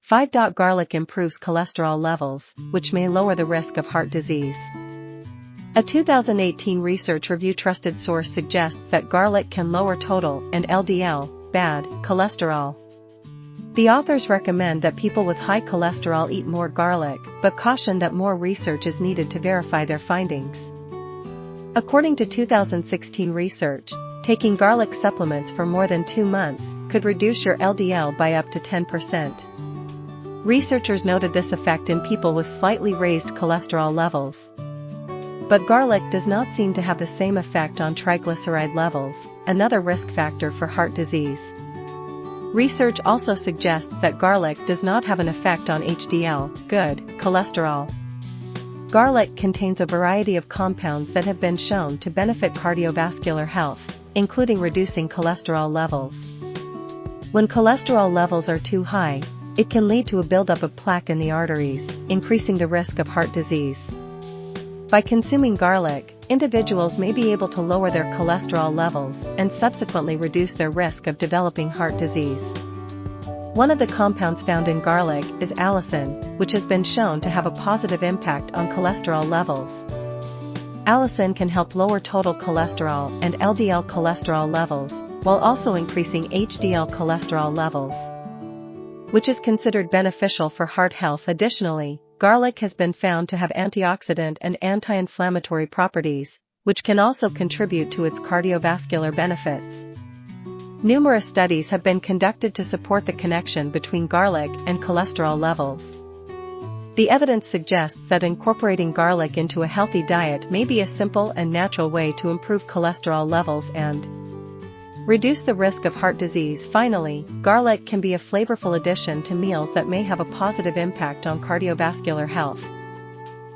5. Garlic improves cholesterol levels, which may lower the risk of heart disease. A 2018 research review trusted source suggests that garlic can lower total and LDL, bad cholesterol. The authors recommend that people with high cholesterol eat more garlic, but caution that more research is needed to verify their findings. According to 2016 research, taking garlic supplements for more than 2 months could reduce your LDL by up to 10%. Researchers noted this effect in people with slightly raised cholesterol levels. But garlic does not seem to have the same effect on triglyceride levels, another risk factor for heart disease. Research also suggests that garlic does not have an effect on HDL, good cholesterol. Garlic contains a variety of compounds that have been shown to benefit cardiovascular health, including reducing cholesterol levels. When cholesterol levels are too high, it can lead to a buildup of plaque in the arteries, increasing the risk of heart disease. By consuming garlic, individuals may be able to lower their cholesterol levels and subsequently reduce their risk of developing heart disease. One of the compounds found in garlic is allicin, which has been shown to have a positive impact on cholesterol levels. Allicin can help lower total cholesterol and LDL cholesterol levels, while also increasing HDL cholesterol levels, which is considered beneficial for heart health. Additionally, garlic has been found to have antioxidant and anti-inflammatory properties, which can also contribute to its cardiovascular benefits. Numerous studies have been conducted to support the connection between garlic and cholesterol levels. The evidence suggests that incorporating garlic into a healthy diet may be a simple and natural way to improve cholesterol levels and reduce the risk of heart disease. Finally, garlic can be a flavorful addition to meals that may have a positive impact on cardiovascular health.